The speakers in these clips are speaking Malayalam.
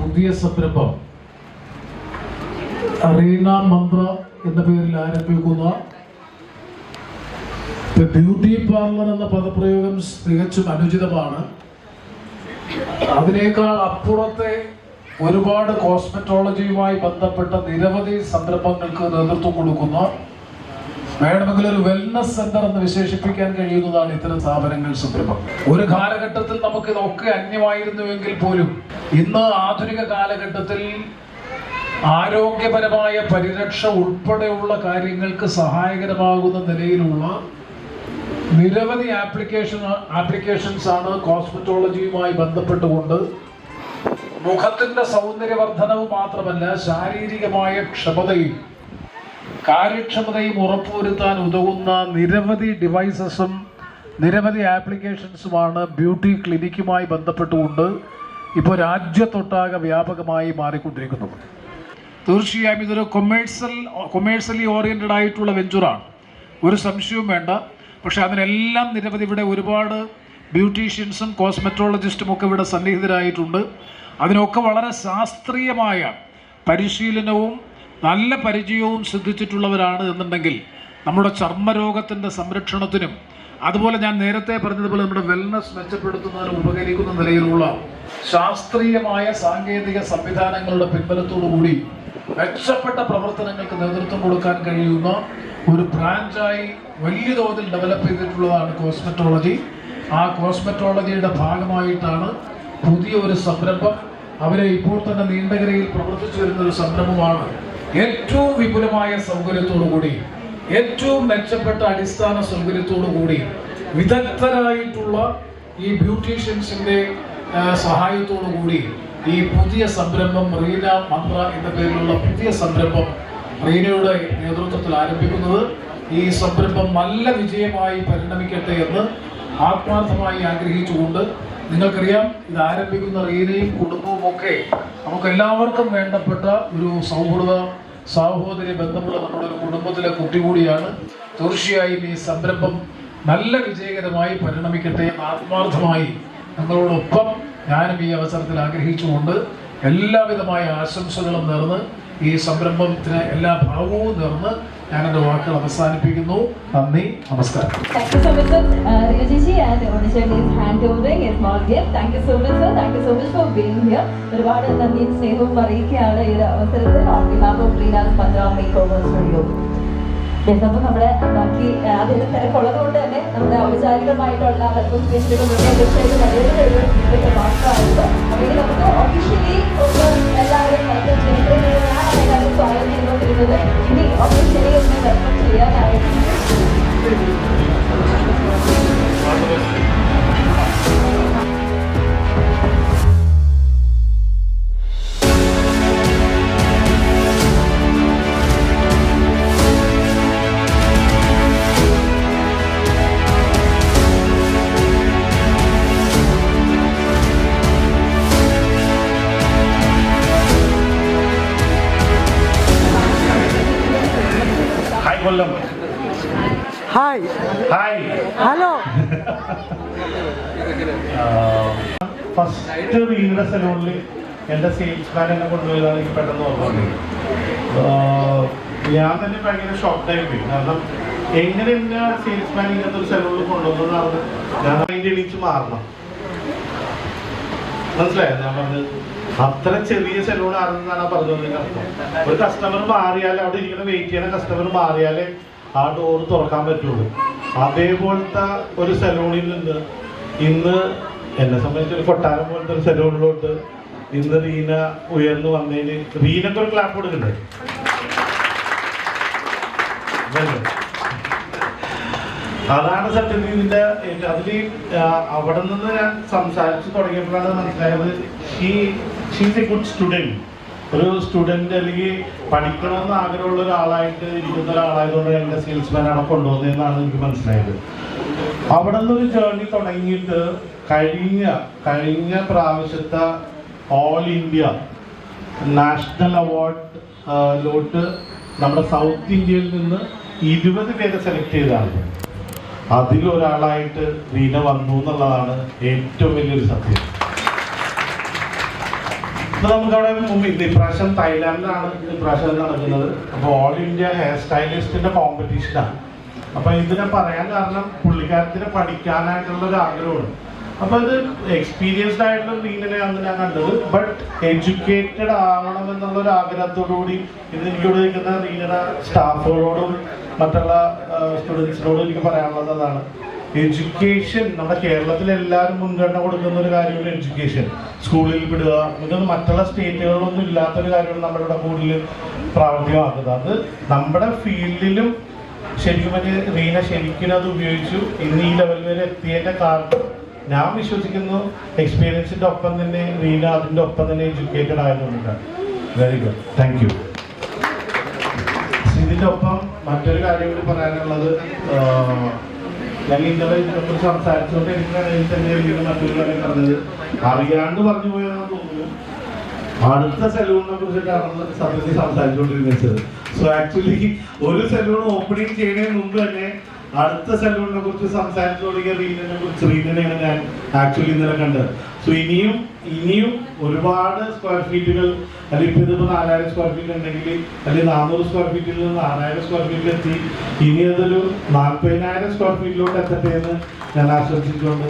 പുതിയ സംരംഭം റീന മന്ത്ര എന്ന പേരിൽ ആരംഭിക്കുന്ന ബ്യൂട്ടി പാർലർ എന്ന പദപ്രയോഗം തികച്ചും അനുചിതമാണ്. അതിനേക്കാൾ അപ്പുറത്തെ ഒരുപാട് കോസ്മെറ്റോളജിയുമായി ബന്ധപ്പെട്ട നിരവധി സംരംഭങ്ങൾക്ക് നേതൃത്വം കൊടുക്കുന്ന, വേണമെങ്കിൽ ഒരു വെൽനസ് സെന്റർ എന്ന് വിശേഷിപ്പിക്കാൻ കഴിയുന്നതാണ് ഇത്തരം സ്ഥാപനങ്ങൾ, സംരംഭം. ഒരു കാലഘട്ടത്തിൽ നമുക്ക് ഇതൊക്കെ അന്യമായിരുന്നുവെങ്കിൽ പോലും ഇന്ന് ആധുനിക കാലഘട്ടത്തിൽ ആരോഗ്യപരമായ പരിരക്ഷ ഉൾപ്പെടെയുള്ള കാര്യങ്ങൾക്ക് സഹായകരമാകുന്ന നിലയിലുള്ള നിരവധി ആപ്ലിക്കേഷൻസ് ആണ് കോസ്മെറ്റോളജിയുമായി ബന്ധപ്പെട്ടുകൊണ്ട് മുഖത്തിന്റെ സൗന്ദര്യവർദ്ധനവ് മാത്രമല്ല, ശാരീരികമായ ക്ഷമതയും കാര്യക്ഷമതയും ഉറപ്പുവരുത്താൻ ഉതകുന്ന നിരവധി ഡിവൈസസും നിരവധി ആപ്ലിക്കേഷൻസുമാണ് ബ്യൂട്ടി ക്ലിനിക്കുമായി ബന്ധപ്പെട്ടുകൊണ്ട് ഇപ്പോൾ രാജ്യത്തൊട്ടാകെ വ്യാപകമായി മാറിക്കൊണ്ടിരിക്കുന്നത്. തീർച്ചയായും ഇതൊരു കൊമേഴ്സ്യലി ഓറിയന്റഡ് ആയിട്ടുള്ള വെഞ്ചറാണ്, ഒരു സംശയവും വേണ്ട. പക്ഷെ അതിനെല്ലാം നിരവധി ഇവിടെ ഒരുപാട് ബ്യൂട്ടീഷ്യൻസും കോസ്മെറ്റോളജിസ്റ്റും ഒക്കെ ഇവിടെ സന്നിഹിതരായിട്ടുണ്ട്. അതിനൊക്കെ വളരെ ശാസ്ത്രീയമായ പരിശീലനവും നല്ല പരിചയവും സിദ്ധിച്ചിട്ടുള്ളവരാണ് എന്നുണ്ടെങ്കിൽ നമ്മുടെ ചർമ്മരോഗത്തിൻ്റെ സംരക്ഷണത്തിനും അതുപോലെ ഞാൻ നേരത്തെ പറഞ്ഞതുപോലെ നമ്മുടെ വെൽനസ് മെച്ചപ്പെടുത്തുന്നതിനും ഉപകരിക്കുന്ന നിലയിലുള്ള ശാസ്ത്രീയമായ സാങ്കേതിക സംവിധാനങ്ങളുടെ പിൻബലത്തോടുകൂടി മെച്ചപ്പെട്ട പ്രവർത്തനങ്ങൾക്ക് നേതൃത്വം കൊടുക്കാൻ കഴിയുന്ന ഒരു ബ്രാഞ്ചായി വലിയ തോതിൽ ഡെവലപ്പ് ചെയ്തിട്ടുള്ളതാണ് കോസ്മെറ്റോളജി. ആ കോസ്മെറ്റോളജിയുടെ ഭാഗമായിട്ടാണ് പുതിയ ഒരു സംരംഭം. അവരെ ഇപ്പോൾ തന്നെ നീണ്ടകരയിൽ പ്രവർത്തിച്ചു വരുന്ന ഒരു സംരംഭമാണ്. ഏറ്റവും വിപുലമായ സൗകര്യത്തോടുകൂടി, ഏറ്റവും മെച്ചപ്പെട്ട അടിസ്ഥാന സൗകര്യത്തോടുകൂടി, വിദഗ്ധരായിട്ടുള്ള ഈ ബ്യൂട്ടീഷ്യൻസിന്റെ സഹായത്തോടുകൂടി ഈ പുതിയ സംരംഭം റീന മന്ത്ര എന്ന പേരിലുള്ള പുതിയ സംരംഭം റീനയുടെ നേതൃത്വത്തിൽ ആരംഭിക്കുന്നത്. ഈ സംരംഭം നല്ല വിജയമായി പരിണമിക്കട്ടെ എന്ന് ആത്മാർത്ഥമായി ആഗ്രഹിച്ചുകൊണ്ട്, നിങ്ങൾക്കറിയാം ഇത് ആരംഭിക്കുന്ന റീനയും കുടുംബവും ഒക്കെ നമുക്കെല്ലാവർക്കും വേണ്ടപ്പെട്ട ഒരു സാഹോദര്യ ബന്ധമുള്ള നമ്മുടെ ഒരു കുടുംബത്തിലെ കുട്ടി കൂടിയാണ്. തീർച്ചയായും ഈ സംരംഭം നല്ല വിജയകരമായി പരിണമിക്കട്ടെ എന്ന് ആത്മാർത്ഥമായി നിങ്ങളോടൊപ്പം ഞാനും ഈ അവസരത്തിൽ ആഗ്രഹിച്ചുകൊണ്ട് എല്ലാവിധമായ ആശംസകളും നേർന്ന് ഈ സംരംഭത്തിന് എല്ലാ ഭാവവും നേർന്ന് ഞാൻ എൻ്റെ വാക്കുകൾ അവസാനിപ്പിക്കുന്നു. നന്ദി, നമസ്കാരം. ഒരുപാട് നന്ദിയും സ്നേഹവും അറിയിക്കുകയാണ് ഈ അവസരത്തിൽ. അപ്പൊ നമ്മുടെ ബാക്കി അതിന് തിരക്കുള്ളത് കൊണ്ട് തന്നെ നമ്മുടെ ഔപചാരികമായിട്ടുള്ള മാത്രമായിട്ട് അപ്പോൾ നമുക്ക് ഒഫീഷ്യലി എല്ലാവരും സ്വാഗതം ചെയ്തുകൊണ്ടിരുന്നത് ഇനി ഒഫീഷ്യലി ഒന്ന് വെൽക്കം ചെയ്യാനായിട്ട് ഹായ് ഹായ് ഹലോ. ഫസ്റ്റ് റീനയുടെ സലൂണിൽ എൻ്റെ സെയിൽസ്മാൻ എന്നെ കൊണ്ടുപോയതാണ് എനിക്ക് പെട്ടെന്ന് ഓർമ്മ. ഞാൻ തന്നെ ഭയങ്കര ഷോക്കായി പോയി. കാരണം എങ്ങനെ എന്നെ സെയിൽസ്മാൻ ഇങ്ങനത്തെ ഒരു സലൂണിൽ കൊണ്ടുവന്നതാണ്. ഞാൻ അതിൻ്റെ എണീച്ച് മാറണം, മനസ്സിലായോ ഞാൻ പറഞ്ഞത്? അത്ര ചെറിയ സലൂൺ ആണെന്നാണ് പറഞ്ഞതിൻ്റെ അർത്ഥം. ഒരു കസ്റ്റമർ മാറിയാലേ, അവിടെ ഇരിക്കുന്ന വെയിറ്റ് ചെയ്യുന്ന കസ്റ്റമർ മാറിയാലേ ആ ഡോറ് തുറക്കാൻ പറ്റുള്ളൂ. അതേപോലത്തെ ഒരു സലൂണിൽ നിന്ന് ഇന്ന് എന്നെ സംബന്ധിച്ച് ഒരു കൊട്ടാരം പോലത്തെ ഒരു സലൂണിലോട്ട് ഇന്ന് റീന ഉയർന്നു വന്നതിന് റീനക്ക് ഒരു ക്ലാപ്പ് കൊടുക്കണ്ടേ? അതാണ് സത്യത്തിൽ ഇതിൻ്റെ അതിൽ അവിടെ നിന്ന് ഞാൻ സംസാരിച്ച് തുടങ്ങിയപ്പോഴാണ് മനസ്സിലായത് ഷീസ് എ ഗുഡ് സ്റ്റുഡൻറ്. ഒരു സ്റ്റുഡൻറ് അല്ലെങ്കിൽ പഠിക്കണമെന്ന് ആഗ്രഹമുള്ള ഒരാളായിട്ട് ഇരിക്കുന്ന ഒരാളായതുകൊണ്ട് എൻ്റെ സെയിൽസ്മാൻ അവിടെ കൊണ്ടുവന്നതെന്നാണ് എനിക്ക് മനസ്സിലായത്. അവിടെ നിന്നൊരു ജേർണി തുടങ്ങിയിട്ട് കഴിഞ്ഞ പ്രാവശ്യത്തെ ഓൾ ഇന്ത്യ നാഷണൽ അവാർഡിലോട്ട് നമ്മുടെ സൗത്ത് ഇന്ത്യയിൽ നിന്ന് 20 പേരെ സെലക്ട് ചെയ്തതാണ്. അതിലൊരാളായിട്ട് റീന വന്നു എന്നുള്ളതാണ് ഏറ്റവും വലിയൊരു സത്യം. ഇപ്പൊ നമുക്കവിടെ ഇപ്രാവശ്യം തായ്ലാൻഡിലാണ് ഇപ്രാവശ്യം നടക്കുന്നത്. അപ്പോൾ ഓൾ ഇന്ത്യ ഹെയർ സ്റ്റൈലിസ്റ്റിന്റെ കോമ്പറ്റീഷനാണ്. അപ്പൊ ഇതിനെ പറയാൻ കാരണം പുള്ളിക്കാരത്തിന് പഠിക്കാനായിട്ടുള്ള ഒരു ആഗ്രഹമാണ്. അപ്പൊ ഇത് എക്സ്പീരിയൻസ്ഡ് ആയിട്ടുള്ള റീനനെ അന്ന് ഞാൻ കണ്ടത്. ബട്ട് എഡ്യൂക്കേറ്റഡ് ആവണം എന്നുള്ള ഒരു ആഗ്രഹത്തോടു കൂടി ഇത് എനിക്കിവിടെ നിൽക്കുന്ന റീനയുടെ സ്റ്റാഫുകളോടും മറ്റുള്ള സ്റ്റുഡൻസിനോടും എനിക്ക് പറയാനുള്ളത് അതാണ്. എഡ്യൂക്കേഷൻ നമ്മുടെ കേരളത്തിൽ എല്ലാവരും മുൻഗണന കൊടുക്കുന്ന ഒരു കാര്യമാണ് എഡ്യൂക്കേഷൻ. സ്കൂളിൽ വിടുക, ഇതൊന്നും മറ്റുള്ള സ്റ്റേറ്റുകളിലൊന്നും ഇല്ലാത്തൊരു കാര്യമാണ് നമ്മളിവിടെ കൂടുതൽ പ്രാവർത്തികമാക്കുന്നത്. അത് നമ്മുടെ ഫീൽഡിലും ശരിക്കും റീന ശരിക്കും അത് ഉപയോഗിച്ചു. ഇന്ന് ഈ ലെവൽ വരെ എത്തിയതിന്റെ കാരണം ഞാൻ വിശ്വസിക്കുന്നു എക്സ്പീരിയൻസിന്റെ ഒപ്പം തന്നെ റീന അതിന്റെ ഒപ്പം തന്നെ എഡ്യൂക്കേറ്റഡ് ആയതുകൊണ്ടാണ്. Very good, thank you. ഇതിന്റെ ഒപ്പം മറ്റൊരു കാര്യം കൂടി പറയാനുള്ളത്, ഞാൻ ഇന്നലെ ഇതിനെക്കുറിച്ച് സംസാരിച്ചുകൊണ്ട് എനിക്കാണെങ്കിൽ തന്നെ മറ്റൊരു കാര്യം പറഞ്ഞത് അറിയാണ്ട് പറഞ്ഞു പോയതെന്ന് തോന്നുന്നു. അടുത്ത സലൂണിനെ കുറിച്ചിട്ടാണ് സത്യത്തിൽ സംസാരിച്ചുകൊണ്ടിരുന്നത്. സോ ആക്ച്വലി ഒരു സലൂൺ ഓപ്പണിംഗ് ചെയ്യുന്നതിന് മുമ്പ് തന്നെ അടുത്ത സലൂണിനെ കുറിച്ച് സംസാരിച്ചു തുടങ്ങിയ റീനനെയാണ് ഞാൻ ആക്ച്വലി ഇന്നലെ കണ്ടത്. സോ ഇനിയും ഒരുപാട് സ്ക്വയർ ഫീറ്റുകൾ, അല്ലെങ്കിൽ ഇപ്പൊ ഇതിപ്പോ 4000 സ്ക്വയർ ഫീറ്റ് ഉണ്ടെങ്കിൽ അല്ലെങ്കിൽ 400 സ്ക്വയർ ഫീറ്റിൽ നിന്ന് 6000 സ്ക്വയർ ഫീറ്റിൽ എത്തി ഇനി അതൊരു 40,000 സ്ക്വയർ ഫീറ്റിലോട്ട് എത്തട്ടെ എന്ന് ഞാൻ ആശംസിച്ചുകൊണ്ട്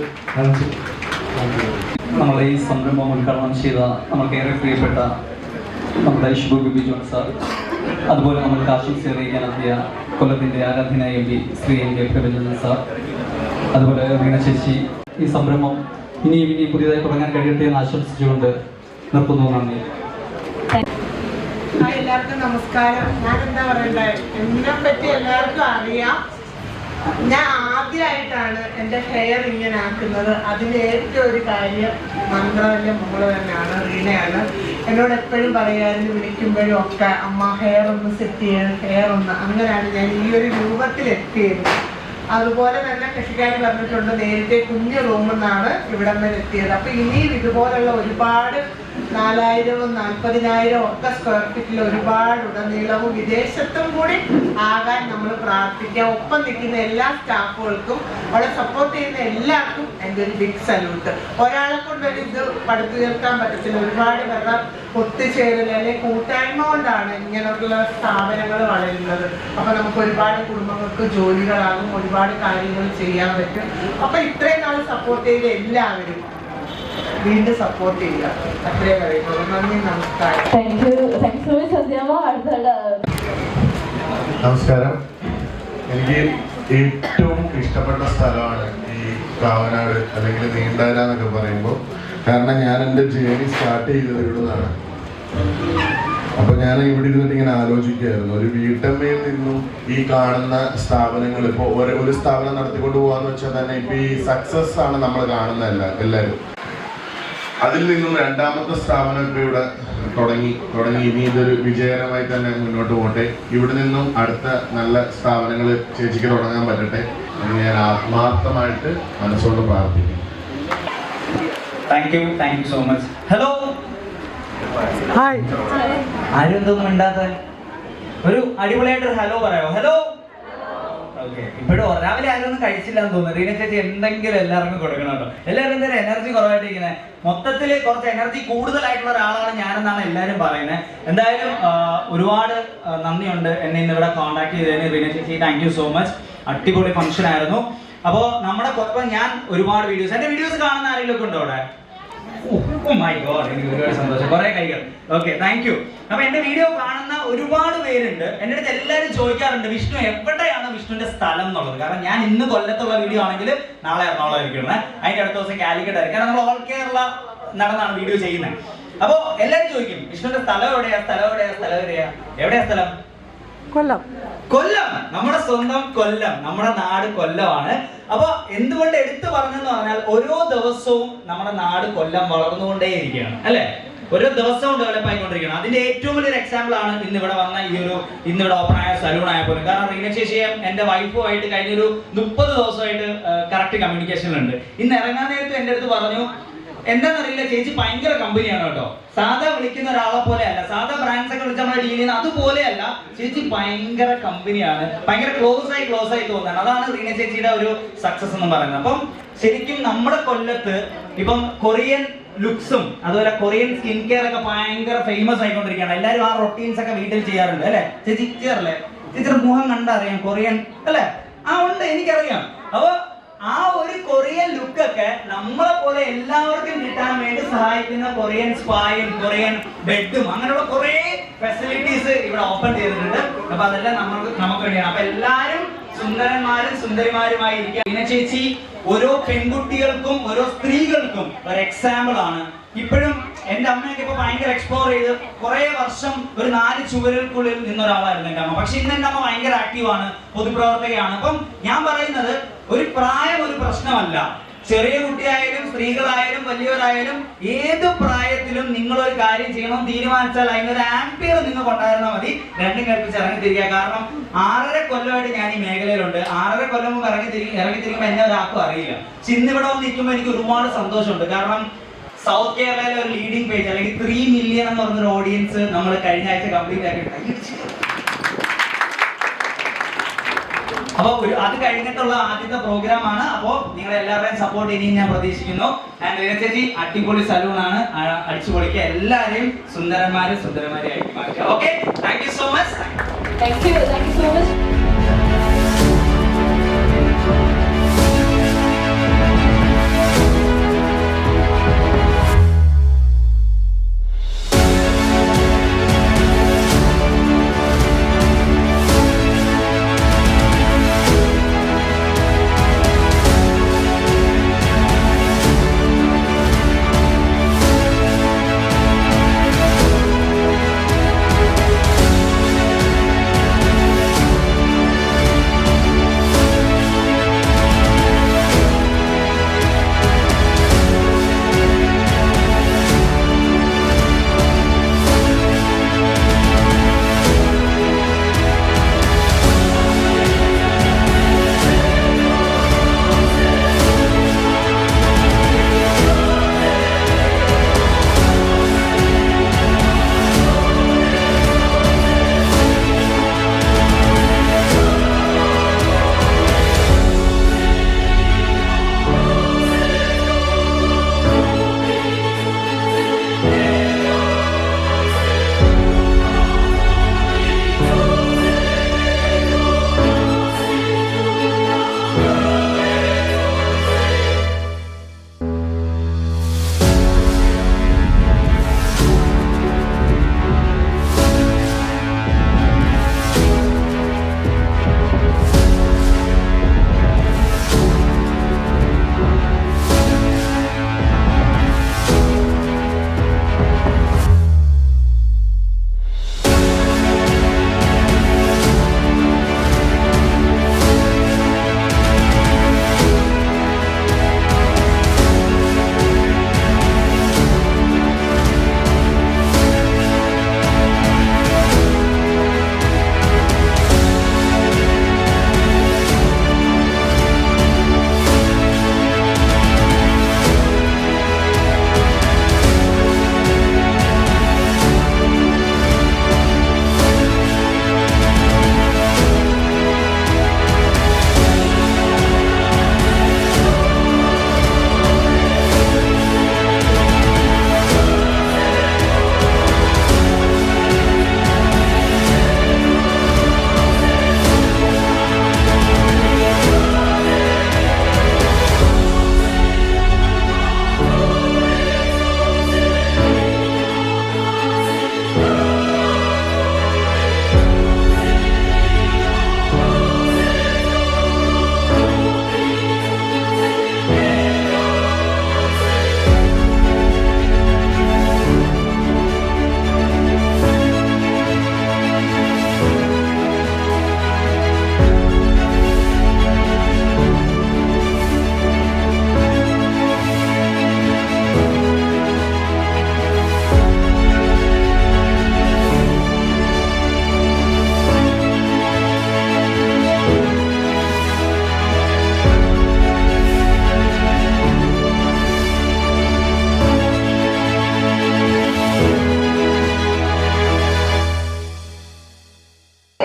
നമ്മളെ ഈ സംരംഭം ഉദ്ഘാടനം ചെയ്ത നമ്മൾക്കേറെ പ്രിയപ്പെട്ട നമ്മുടെ ഷിബു ബിബി ജോൺ സാർ, അതുപോലെ നമ്മൾക്ക് ആശംസ അറിയിക്കാനെത്തിയ കൊല്ലത്തിൻ്റെ ആരാധനായ MP ശ്രീ NK പ്രഭചന്ദ്രൻ സാർ, അതുപോലെ റീന ചേച്ചി, ഈ സംരംഭം ഇനിയും പുതിയതായി തുടങ്ങാൻ കഴിയട്ടെ എന്ന് ആശംസിച്ചുകൊണ്ട് നിർത്തുന്നു. നന്ദി. എല്ലാവർക്കും നമസ്കാരം. ഞാൻ എന്താ പറയണ്ടേ, എന്നെ പറ്റി എല്ലാവർക്കും അറിയാം. ഞാൻ ആദ്യമായിട്ടാണ് എൻ്റെ ഹെയർ ഇങ്ങനെ ആക്കുന്നത്. അതിന് ഏറ്റവും ഒരു കാര്യം മന്ത്രവല്യ മോള് തന്നെയാണ്, റീനയാണ്. എന്നോട് എപ്പോഴും പറയായിരുന്നു, വിളിക്കുമ്പോഴും ഒക്കെ അമ്മ ഹെയർ ഒന്ന് സെറ്റ് ചെയ്യണം, ഹെയർ ഒന്ന്. അങ്ങനെയാണ് ഞാൻ ഈ ഒരു രൂപത്തിലെത്തിയത്. അതുപോലെ തന്നെ കൃഷിക്കാർ പറഞ്ഞിട്ടുണ്ട്, നേരത്തെ കുഞ്ഞു റൂമിൽ നിന്നാണ് ഇവിടെ നിന്ന് എത്തിയത്. അപ്പൊ ഇനിയും ഇതുപോലുള്ള ഒരുപാട് 4000-ഉം 40,000 ഒക്കെ സ്ക്വയർ ഫീറ്റിൽ ഒരുപാട് ഉടനീളവും വിദേശത്തും കൂടി ആകാൻ നമ്മൾ പ്രാർത്ഥിക്കാം. ഒപ്പം നിൽക്കുന്ന എല്ലാ സ്റ്റാഫുകൾക്കും, അവളെ സപ്പോർട്ട് ചെയ്യുന്ന എല്ലാവർക്കും എൻ്റെ ഒരു ബിഗ് സല്യൂട്ട്. ഒരാളെ കൊണ്ടൊരു ഇത് പടുത്തുയർത്താൻ പറ്റത്തില്ല. ഒരുപാട് പേരുടെ ഒത്തുചേരൽ അല്ലെങ്കിൽ കൂട്ടായ്മ കൊണ്ടാണ് ഇങ്ങനെയുള്ള സ്ഥാപനങ്ങൾ വളരുന്നത്. അപ്പൊ നമുക്ക് ഒരുപാട് കുടുംബങ്ങൾക്ക് ജോലികളാകും, ഒരുപാട് കാര്യങ്ങൾ ചെയ്യാൻ പറ്റും. അപ്പൊ ഇത്രയും നാൾ സപ്പോർട്ട് ചെയ്ത എല്ലാവരും വീണ്ടും സപ്പോർട്ട് ചെയ്യുക. അത്രേ പറയുന്നത്. നന്ദി, നമസ്കാരം. താങ്ക് യു സോ മച്ച് സന്ധ്യാമ്മ. അടുത്ത നമസ്കാരം. എനിക്ക് ഏറ്റവും ഇഷ്ടപ്പെട്ട സ്ഥലമാണ് ഈ കാവനാട് അല്ലെങ്കിൽ നീണ്ടാര എന്നൊക്കെ പറയുമ്പോൾ. കാരണം ഞാൻ എൻ്റെ ജേർണി സ്റ്റാർട്ട് ചെയ്തത് ഇവിടെ നിന്നാണ്. അപ്പോൾ ഞാൻ ഇവിടെ ഇരുന്നിട്ട് ഇങ്ങനെ ആലോചിക്കുകയായിരുന്നു, ഒരു വീട്ടമ്മയിൽ നിന്നും ഈ കാണുന്ന സ്ഥാപനങ്ങൾ, ഇപ്പോൾ ഒരു സ്ഥാപനം നടത്തിക്കൊണ്ട് പോകാന്ന് വെച്ചാൽ തന്നെ ഇപ്പൊ ഈ സക്സസ് ആണ് നമ്മൾ കാണുന്ന എല്ലാവരും. അതിൽ നിന്നും രണ്ടാമത്തെ സ്ഥാപനം ഇപ്പൊ ഇവിടെ തുടങ്ങി ഇനി ഇതൊരു വിജയകരമായി തന്നെ മുന്നോട്ട് പോകട്ടെ. ഇവിടെ നിന്നും അടുത്ത നല്ല സ്ഥാപനങ്ങൾ ചേച്ചിക്ക് തുടങ്ങാൻ പറ്റട്ടെ എന്ന് ഞാൻ ആത്മാർത്ഥമായിട്ട് മനസ്സുകൊണ്ട് പ്രാർത്ഥിക്കുന്നു. Thank you so much. Hello, hi. ആരും എന്തൊന്നും മിണ്ടാത്ത ഒരു അടിപൊളിയായിട്ടൊരു ഹലോ പറയാമോ? ഹലോ. ഓക്കെ, ഇപ്പോഴും രാവിലെ ആരും ഒന്നും കഴിച്ചില്ല എന്ന് തോന്നുന്നു. റീന ചേച്ചി എന്തെങ്കിലും എല്ലാവർക്കും കൊടുക്കണം കേട്ടോ. എല്ലാവരും എന്തെങ്കിലും എനർജി കുറവായിട്ടിരിക്കുന്നത്, മൊത്തത്തിൽ കുറച്ച് എനർജി കൂടുതലായിട്ടുള്ള ഒരാളാണ് ഞാനെന്നാണ് എല്ലാവരും പറയുന്നത്. എന്തായാലും ഒരുപാട് നന്ദിയുണ്ട് എന്നെ ഇന്ന് ഇവിടെ കോൺടാക്ട് ചെയ്തതിന് റീന ചേച്ചി. Thank you so much. അടിപൊളി ഫംഗ്ഷൻ ആയിരുന്നു. അപ്പോൾ നമ്മുടെ ഞാൻ ഒരുപാട് വീഡിയോസ്, എൻ്റെ വീഡിയോസ് കാണുന്ന ആരെങ്കിലും ഒക്കെ ഉണ്ടോ അവിടെ? മൈ ഗോഡ്, എനിക്ക് ഒരുപാട് സന്തോഷം, കുറെ കൈകൾ. Okay, thank you. അപ്പൊ എന്റെ വീഡിയോ കാണുന്ന ഒരുപാട് പേരുണ്ട്. എന്റെ അടുത്ത് എല്ലാവരും ചോദിക്കാറുണ്ട്, വിഷ്ണു എവിടെയാണ് വിഷ്ണുവിന്റെ സ്ഥലം എന്നുള്ളത്. കാരണം ഞാൻ ഇന്ന് കൊല്ലത്തുള്ള വീഡിയോ ആണെങ്കിൽ നാളെ എറണാകുളം ആയിരിക്കും, അതിന്റെ അടുത്ത ദിവസം കാലിക്കറ്റ് ആയിരിക്കും. കാരണം നമ്മൾ ഓൾ കേരള നടന്നാണ് വീഡിയോ ചെയ്യുന്നത്. അപ്പൊ എല്ലാവരും ചോദിക്കും, വിഷ്ണുവിന്റെ സ്ഥലം എവിടെയാ? എവിടെയാ സ്ഥലം? കൊല്ലം. നമ്മുടെ സ്വന്തം കൊല്ലം, നമ്മുടെ നാട് കൊല്ലമാണ്. അപ്പൊ എന്തുകൊണ്ട് എടുത്തു പറഞ്ഞെന്ന് പറഞ്ഞാൽ, ഓരോ ദിവസവും നമ്മുടെ നാട് കൊല്ലം വളർന്നുകൊണ്ടേയിരിക്കുകയാണ്, അല്ലെ? ഓരോ ദിവസവും ഡെവലപ്പ് ആയിക്കൊണ്ടിരിക്കുകയാണ്. അതിന്റെ ഏറ്റവും വലിയൊരു എക്സാമ്പിൾ ആണ് ഇന്നിവിടെ വന്ന ഇന്നിവിടെ ഓപ്പൺ ആയ സലൂൺ ആയപ്പോലും. കാരണം റീന ചേച്ചിയും എന്റെ വൈഫുമായിട്ട് കഴിഞ്ഞൊരു 30 ദിവസമായിട്ട് കറക്റ്റ് കമ്മ്യൂണിക്കേഷനിലുണ്ട്. ഇന്ന് ഇറങ്ങാൻ നേരത്ത് എന്റെ അടുത്ത് പറഞ്ഞു, എന്താണെന്നറിയില്ല ചേച്ചി ഭയങ്കര കമ്പനിയാണ് കേട്ടോ. സാധാ വിളിക്കുന്ന ഒരാളെ പോലെ അല്ല, സാധാ ബ്രാൻഡ്സ് ഒക്കെ വിളിച്ച് നമ്മളെ ഡീൽ ചെയ്യുന്ന അതുപോലെയല്ല. ചേച്ചി ഭയങ്കര കമ്പനിയാണ്, ഭയങ്കര ക്ലോസ് ആയി തോന്നുന്നത്. അതാണ് റീന ചേച്ചിയുടെ ഒരു സക്സസ് എന്ന് പറയുന്നത്. അപ്പം ശരിക്കും നമ്മുടെ കൊല്ലത്ത് ഇപ്പം കൊറിയൻ ലുക്സും അതുപോലെ കൊറിയൻ സ്കിൻ കെയർ ഒക്കെ ഭയങ്കര ഫേമസ് ആയിക്കൊണ്ടിരിക്കുകയാണ്. എല്ലാവരും ആ റൊട്ടീൻസ് ഒക്കെ വീട്ടിൽ ചെയ്യാറുണ്ട് അല്ലെ? ചേച്ചി ചെയ്യാറില്ലേ? ചേച്ചിയുടെ മുഖം കണ്ടറിയാം കൊറിയൻ അല്ലെ? ആ ഉണ്ട്, എനിക്കറിയാം. അപ്പൊ ആ ഒരു കൊറിയൻ ലുക്കൊക്കെ നമ്മളെ പോലെ എല്ലാവർക്കും കിട്ടാൻ വേണ്ടി സഹായിക്കുന്ന കൊറിയൻ സ്പായും കൊറിയൻ ബെഡും അങ്ങനെയുള്ള കുറെ ഫെസിലിറ്റീസ് ഇവിടെ ഓപ്പൺ ചെയ്തിട്ടുണ്ട്. അപ്പൊ അതെല്ലാം നമുക്ക് വേണ്ടിയാണ്. അപ്പൊ എല്ലാരും സുന്ദരന്മാരും സുന്ദരിമാരുമായി ഇരിക്കുക. പിന്നെ ചേച്ചി ഓരോ പെൺകുട്ടികൾക്കും ഓരോ സ്ത്രീകൾക്കും ഒരു എക്സാമ്പിൾ ആണ്. ഇപ്പോഴും എന്റെ അമ്മയൊക്കെ ഇപ്പൊ ഭയങ്കര എക്സ്പ്ലോർ ചെയ്ത് കുറെ വർഷം ഒരു 4 ചുവരുകൾക്കുള്ളിൽ നിന്നൊരാളായിരുന്നു എന്റെ അമ്മ. പക്ഷെ ഇന്ന് എന്റെ അമ്മ ഭയങ്കര ആക്റ്റീവാണ്, പൊതുപ്രവർത്തകയാണ്. അപ്പം ഞാൻ പറയുന്നത് ഒരു പ്രായം ഒരു പ്രശ്നമല്ല. ചെറിയ കുട്ടിയായാലും സ്ത്രീകളായാലും വലിയവരായാലും ഏത് പ്രായത്തിലും നിങ്ങളൊരു കാര്യം ചെയ്യണം തീരുമാനിച്ചാൽ അതിനൊരു ആംപിയർ നിങ്ങൾക്ക് ഉണ്ടായിരുന്നാൽ മതി. രണ്ടും കൽപ്പിച്ച് ഇറങ്ങിത്തിരിക്കുക. കാരണം 6.5 കൊല്ലമായിട്ട് ഞാൻ ഈ മേഖലയിലുണ്ട്. 6.5 കൊല്ലം മുമ്പ് ഇറങ്ങിത്തിരിക്കുമ്പോൾ എന്നെ ഒരാൾക്കും അറിയില്ല. പക്ഷെ ഇന്നിവിടെ വന്ന് നിൽക്കുമ്പോൾ എനിക്ക് ഒരുപാട് സന്തോഷമുണ്ട്. കാരണം സൗത്ത് കേരളയിലെ ഒരു ലീഡിംഗ് പേജ് അല്ലെങ്കിൽ 3 മില്യൺ എന്ന് പറഞ്ഞൊരു ഓഡിയൻസ് നമ്മൾ കഴിഞ്ഞ ആഴ്ച കംപ്ലീറ്റ് ആക്കി. അപ്പൊ അത് കഴിഞ്ഞിട്ടുള്ള ആദ്യത്തെ പ്രോഗ്രാം ആണ്. അപ്പോ നിങ്ങളെ എല്ലാവരുടെയും സപ്പോർട്ട് ഇനിയും ഞാൻ പ്രതീക്ഷിക്കുന്നു. ചേച്ചി അടിപൊളി സലൂൺ ആണ്, അടിച്ചു പൊളിക്കുക. എല്ലാവരെയും സുന്ദരന്മാരെ ആക്കി മാറ്റുക. Okay, thank you so much. Thank you so much.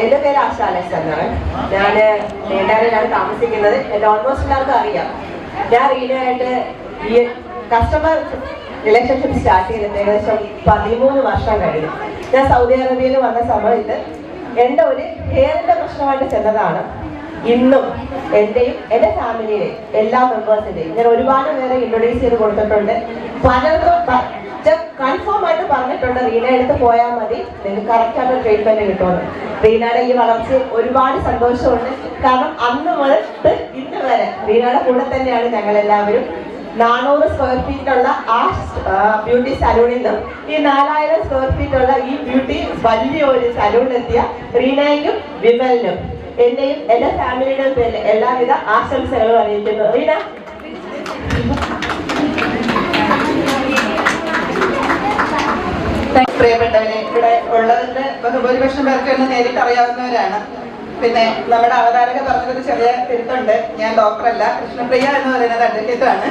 എന്റെ പേര് ആശ അലക്സാണ്ടർ. ഞാൻ നീണ്ടാനിലാണ് താമസിക്കുന്നത്. എന്നെ ഓൾമോസ്റ്റ് എല്ലാവർക്കും അറിയാം. ഞാൻ റീനയായിട്ട് ഈ കസ്റ്റമർ റിലേഷൻഷിപ്പ് സ്റ്റാർട്ട് ചെയ്തിട്ട് ഏകദേശം 13 വർഷം കഴിഞ്ഞു. ഞാൻ സൗദി അറേബ്യയിൽ വന്ന സമയത്ത് എൻ്റെ ഒരു ഹെയറിൻ്റെ പ്രശ്നമായിട്ട് ചെന്നതാണ്. ഇന്നും എൻ്റെയും എൻ്റെ ഫാമിലിയിലെയും എല്ലാ മെമ്പേഴ്സിൻ്റെയും ഞാൻ ഒരുപാട് പേരെ ഇൻട്രൊഡ്യൂസ് ചെയ്ത് കൊടുത്തിട്ടുണ്ട്. പലർക്കും കൺഫേം ആയിട്ട് പറഞ്ഞിട്ടുണ്ട്, റീന എടുത്ത് പോയാൽ മതി, നിങ്ങൾക്ക് കറക്റ്റായിട്ട് ട്രീറ്റ്മെന്റ് കിട്ടുമെന്ന്. റീനയുടെ ഈ വളർച്ചയിൽ ഒരുപാട് സന്തോഷമുണ്ട്. കാരണം അന്ന് മുതൽ ഇന്ന് വരെ റീനയുടെ കൂടെ തന്നെയാണ് ഞങ്ങൾ എല്ലാവരും. 400 സ്ക്വയർ ഫീറ്റുള്ള ആ ബ്യൂട്ടി സലൂണിൽ നിന്നും ഈ 4000 സ്ക്വയർ ഫീറ്റുള്ള ഈ ബ്യൂട്ടി വലിയൊരു സലൂണിലെത്തിയ റീനയ്ക്കും വിമലിനും എന്റെയും എന്റെ ഫാമിലിയുടെയും പേരിൽ എല്ലാവിധ ആശംസകളും അറിയിക്കുന്നു. റീന, പ്രിയപ്പെട്ടവരെ, ഇവിടെ ഉള്ളതിന്റെ ബഹുഭൂരിപക്ഷം പേർക്ക് എന്നെ നേരിട്ട് അറിയാവുന്നവരാണ്. പിന്നെ നമ്മുടെ അവതാരക പറഞ്ഞൊരു ചെറിയ തിരുത്തുണ്ട്, ഞാൻ ഡോക്ടറല്ല, കൃഷ്ണപ്രിയ എന്ന് പറയുന്നത് അഡ്വക്കേറ്റാണ്.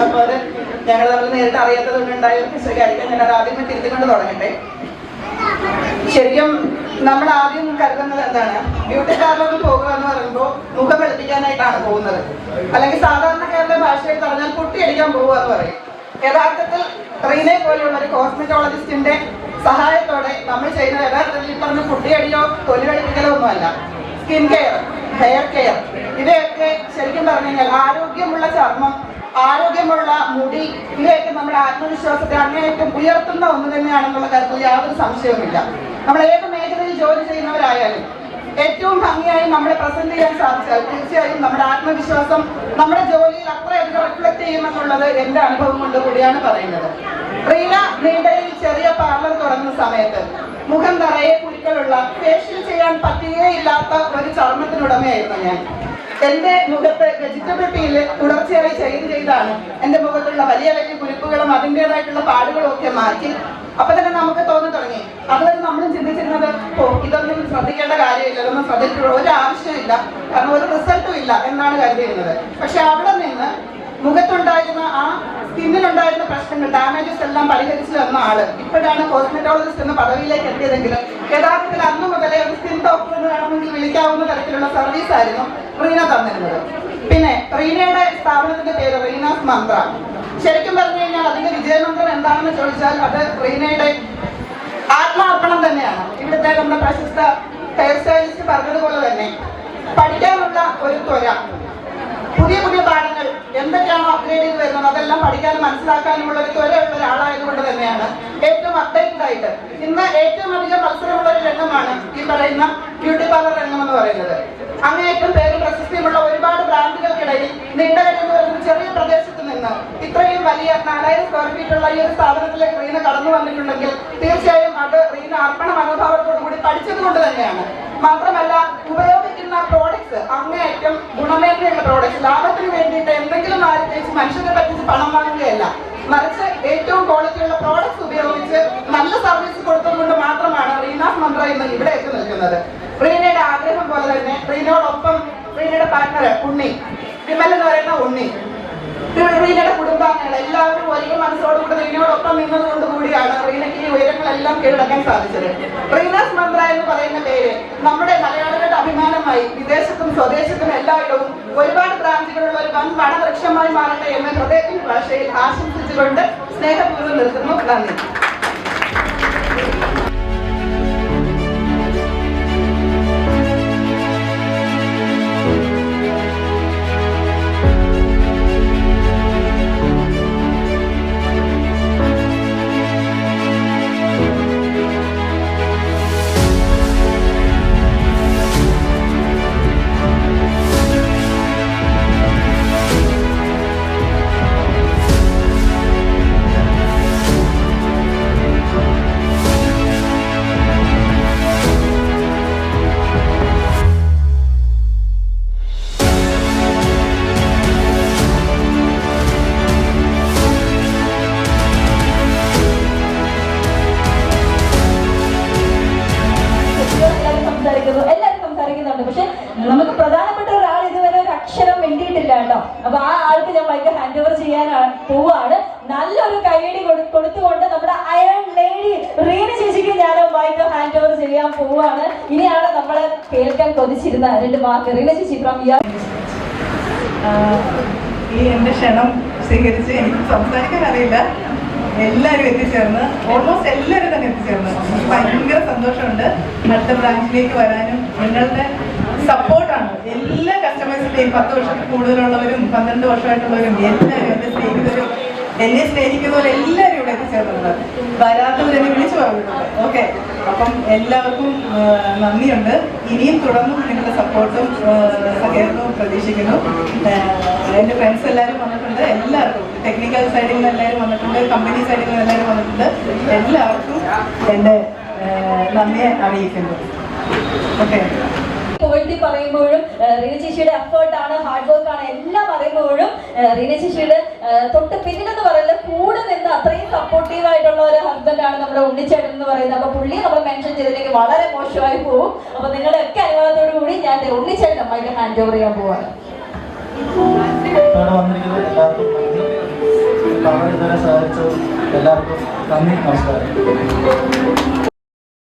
അപ്പോൾ ഞങ്ങൾ നമ്മൾ നേരിട്ട് അറിയാത്തത് കൊണ്ടുണ്ടായ ശരിയായിരിക്കും. ഞാൻ അത് ആദ്യമേ തിരുത്തിക്കൊണ്ട് തുടങ്ങട്ടെ. ശരിക്കും നമ്മൾ ആദ്യം കരുതുന്നത് എന്താണ്, ബ്യൂട്ടി പാർലറിൽ പോകുക എന്ന് പറയുമ്പോൾ മുഖം വെളുപ്പിക്കാനായിട്ടാണ് പോകുന്നത്, അല്ലെങ്കിൽ സാധാരണക്കാരുടെ ഭാഷയിൽ പറഞ്ഞാൽ കുട്ടിയടിക്കാൻ പോവുക എന്ന് പറയും. യഥാർത്ഥത്തിൽ റീനെ പോലെയുള്ള ഒരു കോസ്മെറ്റോളജിസ്റ്റിന്റെ സഹായത്തോടെ നമ്മൾ ചെയ്യുന്നത് യഥാർത്ഥത്തിൽ ഈ പറഞ്ഞ കുട്ടിയടിയോ തൊലി വെളുപ്പിക്കലോ ഒന്നുമല്ല. സ്കിൻ കെയർ, ഹെയർ കെയർ, ഇവയൊക്കെ ശരിക്കും പറഞ്ഞു കഴിഞ്ഞാൽ ആരോഗ്യമുള്ള ചർമ്മം, ആരോഗ്യമുള്ള മുടി, ഇവയൊക്കെ നമ്മുടെ ആത്മവിശ്വാസത്തെ അങ്ങേയറ്റം ഉയർത്തുന്ന ഒന്ന് തന്നെയാണെന്നുള്ള കാര്യത്തിൽ യാതൊരു സംശയവുമില്ല. നമ്മൾ ഏത് മേഖലയിൽ ജോലി ചെയ്യുന്നവരായാലും ഏറ്റവും ഭംഗിയായി നമ്മളെ പ്രസന്റ് ചെയ്യാൻ സാധിച്ചാൽ തീർച്ചയായും നമ്മുടെ ആത്മവിശ്വാസം നമ്മുടെ ജോലിയിൽ അത്രയധികം റിഫ്ലക്ട് ചെയ്യുമെന്നുള്ളത് എന്റെ അനുഭവം കൊണ്ട് കൂടിയാണ് പറയുന്നത്. റീന നീണ്ടയിൽ ചെറിയ പാർലർ തുടങ്ങുന്ന സമയത്ത് മുഖം നിറയെ കുരുക്കളുള്ള, ഫേഷ്യൽ ചെയ്യാൻ പറ്റുകയില്ലാത്ത ഒരു ചർമ്മത്തിനുടമയായിരുന്നു ഞാൻ. എന്റെ മുഖത്ത് വെജിറ്റബിൾ പീല് തുടർച്ചയായി ചെയ്താണ് എന്റെ മുഖത്തുള്ള വലിയ വലിയ കുരുപ്പുകളും അതിൻ്റെതായിട്ടുള്ള പാടുകളും ഒക്കെ മാറ്റി. അപ്പൊ തന്നെ നമുക്ക് തോന്നി തുടങ്ങി, അതുവരെ നമ്മളും ചിന്തിച്ചിരുന്നത് ഇതൊന്നും ശ്രദ്ധിക്കേണ്ട കാര്യമില്ല, ഇതൊന്നും ശ്രദ്ധിച്ചിട്ടുള്ള ഒരു ആവശ്യമില്ല, കാരണം ഒരു റിസൾട്ടും ഇല്ല എന്നാണ് കരുതിയിരുന്നത്. പക്ഷെ അവിടെ നിന്ന് മുഖത്തുണ്ടായിരുന്ന ആ സ്കിന്നിലുണ്ടായിരുന്ന പ്രശ്നങ്ങൾ, ഡാമേജസ് എല്ലാം പരിഹരിച്ചു തന്ന ആള് ഇപ്പോഴാണ് കോസ്മെറ്റോളജിസ്റ്റ് എന്ന പദവിയിലേക്ക് എത്തിയതെങ്കിലും യഥാർത്ഥത്തിൽ അന്ന് മുതലേ ഒരു സ്കിൻ ഡോക്ടർ എന്ന് വേണമെങ്കിൽ വിളിക്കാവുന്ന തരത്തിലുള്ള സർവീസ് ആയിരുന്നു റീന തന്നിരുന്നത്. പിന്നെ റീനയുടെ സ്ഥാപനത്തിന്റെ പേര് റീനാസ് മന്ത്ര. ശരിക്കും പറഞ്ഞു കഴിഞ്ഞാൽ അതിന്റെ വിജയമന്ത്രം എന്താണെന്ന് ചോദിച്ചാൽ അത് റീനയുടെ ആത്മാർപ്പണം തന്നെയാണ്. ഇവിടുത്തെ നമ്മുടെ പ്രശസ്ത ഹെയർ സ്റ്റൈലിസ്റ്റ് പറഞ്ഞതുപോലെ തന്നെ പഠിക്കാനുള്ള ഒരു ത്വര, പുതിയ പുതിയ പാഠങ്ങൾ എന്തൊക്കെയാണോ അപ്ഗ്രേഡ് ചെയ്ത് വരുന്നത് അതെല്ലാം പഠിക്കാനും മനസ്സിലാക്കാനുമുള്ള ഒരു ത്വരയുള്ള ഒരാളായതുകൊണ്ട് തന്നെയാണ് ഏറ്റവും അപ്ഡേറ്റഡ് ആയിട്ട് ഇന്ന് ഏറ്റവും അധികം മത്സരമുള്ള ഒരു രംഗമാണ് ഈ പറയുന്ന ബ്യൂട്ടി പാർലർ രംഗം എന്ന് പറയുന്നത്. അങ്ങേയറ്റം പേര് പ്രശസ്തിയുമുള്ള ഒരുപാട് ബ്രാൻഡുകൾക്കിടയിൽ നീണ്ടകര എന്ന് പറയുന്ന ചെറിയ പ്രദേശത്ത് നിന്ന് ഇത്രയും വലിയ 4000 സ്ക്വയർ ഫീറ്റുള്ള ഈ ഒരു സ്ഥാപനത്തിലേക്ക് റീന കടന്നു വന്നിട്ടുണ്ടെങ്കിൽ തീർച്ചയായും അത് റീന അർപ്പണ മനോഭാവത്തോടു കൂടി പഠിച്ചത് കൊണ്ട് തന്നെയാണ്. മാത്രമല്ല ഉപയോഗിക്കുന്ന പ്രോഡക്ട്സ് അങ്ങേയറ്റം ഗുണമേന്മയുള്ള പ്രോഡക്ട്സ്, ലാഭത്തിന് വേണ്ടിയിട്ട് എന്തെങ്കിലും ആരും മനുഷ്യരെ പറ്റിച്ച് പണം വാങ്ങുകയല്ല, മറിച്ച് ഏറ്റവും ക്വാളിറ്റിയുള്ള പ്രോഡക്ട്സ് ഉപയോഗിച്ച് നല്ല സർവീസ് കൊടുത്തതുകൊണ്ട് മാത്രമാണ് റീനാസ് മന്ത്ര ഇന്ന് ഇവിടെ എത്തി നിൽക്കുന്നത്. റീനയുടെ ആഗ്രഹം പോലെ തന്നെ റീനയോടൊപ്പം റീനയുടെ പാർട്ട്ണർ ഉണ്ണി, വിമൽ എന്ന് പറയുന്ന ഉണ്ണി, റീനയുടെ കുടുംബാംഗങ്ങൾ എല്ലാവരും ഒരേ മനസ്സോടുകൂടി റീനയോടൊപ്പം നിന്നതുകൊണ്ട് കൂടിയാണ് റീനയ്ക്ക് ഈ ഉയരങ്ങളെല്ലാം കീഴടക്കാൻ സാധിച്ചത്. റീനാസ് മന്ത്ര എന്ന് പറയുന്ന പേര് നമ്മുടെ മലയാളികളുടെ അഭിമാനമായി വിദേശത്തും സ്വദേശത്തും എല്ലായിടവും ഒരുപാട് ബ്രാഞ്ചുകളുള്ള ഒരു വൻ വനവൃക്ഷമായി മാറട്ടെ എന്ന ഹൃദയത്തിന്റെ ഭാഷയിൽ ആശംസിച്ചുകൊണ്ട് സ്നേഹപൂർവ്വം നിർത്തുന്നു. നന്ദി. എല്ലാവരും സംസാരിക്കുന്നുണ്ട്, പക്ഷെ നമുക്ക് പ്രധാനപ്പെട്ട ഒരാൾ ഇതുവരെ ഒരു അക്ഷരം വേണ്ടിയിട്ടില്ല കേട്ടോ. അപ്പൊ ആ ആൾക്ക് ഞാൻ ഭയങ്കര ഹാൻഡ് ഓവർ ചെയ്യാൻ പോവാണ്. നല്ലൊരു കൈയടി കൊടുത്തുകൊണ്ട് നമ്മുടെ അയൺ ലേഡി റീന ചേച്ചിക്ക് ഞാൻ ഭയങ്കര ഹാൻഡ് ഓവർ ചെയ്യാൻ പോവാണ്. ഇനിയാണ് നമ്മളെ കേൾക്കാൻ കൊതിച്ചിരുന്ന 2 വാക്ക്. റീന ചേച്ചി ഫ്രം ഈ എന്റെ ക്ഷണം സ്വീകരിച്ച് എനിക്ക് സംസാരിക്കാൻ അറിയില്ല, എല്ലാവരും എത്തിച്ചേർന്ന്, ഓൾമോസ്റ്റ് എല്ലാവരും തന്നെ എത്തിച്ചേർന്ന് എനിക്ക് ഭയങ്കര സന്തോഷമുണ്ട്. അടുത്ത ബ്രാഞ്ചിലേക്ക് വരാനും നിങ്ങളുടെ സപ്പോർട്ടാണ്. എല്ലാ കസ്റ്റമേഴ്സിന്റെയും 10 വർഷത്തിൽ കൂടുതലുള്ളവരും 12 വർഷമായിട്ടുള്ളവരും എല്ലാവരും എന്നെ സ്നേഹിതരും എന്നെ സ്നേഹിക്കുന്നവരും എല്ലാവരും ഇവിടെ എത്തിച്ചേർന്നുണ്ട്. വരാത്തവരെന്നെ വിളിച്ചു പറഞ്ഞിട്ടുണ്ട്. ഓക്കെ, അപ്പം എല്ലാവർക്കും നന്ദിയുണ്ട്. ഇനിയും തുടർന്നും നിങ്ങളുടെ സപ്പോർട്ടും സഹകരണവും പ്രതീക്ഷിക്കുന്നു. എൻ്റെ ഫ്രണ്ട്സ് എല്ലാവരും വന്നിട്ടുണ്ട്. എല്ലാവർക്കും ടെക്നിക്കൽ സൈഡിൽ നിന്ന് എല്ലാവരും വന്നിട്ടുണ്ട്, കമ്പനി സൈഡിൽ നിന്ന് എല്ലാവരും വന്നിട്ടുണ്ട്. എല്ലാവർക്കും എൻ്റെ നന്ദി അറിയിക്കുന്നു. ഓക്കെ, പുകഴ്ത്തി പറയുമ്പോഴും റീന ചേച്ചിയുടെ എഫേർട്ടാണ്, ഹാർഡ് വർക്ക് ആണ് എല്ലാം പറയുമ്പോഴും റീന ചേച്ചിയുടെ തൊട്ട് പിന്നിലെന്ന് പറയുന്നത് കൂടെ നിന്ന് അത്രയും സപ്പോർട്ടീവ് ആയിട്ടുള്ള ഒരു ഹസ്ബൻഡാണ് നമ്മുടെ ഉണ്ണിച്ചേട്ടൻ എന്ന് പറയുന്നത്. അപ്പൊ പുള്ളിയെ നമ്മൾ മെൻഷൻ ചെയ്തില്ലെങ്കിൽ വളരെ മോശമായി പോകും. അപ്പൊ നിങ്ങളുടെ ഒക്കെ അനുവാദത്തോടു കൂടി ഞാൻ ഉണ്ണിച്ചേട്ടൻ അമ്മയ്ക്ക് ഹാൻഡ് ഓവർ ചെയ്യാൻ പോവാണ്. ഇവിടെ വന്നിരിക്കുന്ന എല്ലാവർക്കും നന്ദി. ഇതുവരെ സഹായിച്ചത് എല്ലാവർക്കും നന്ദി, നമസ്കാരം.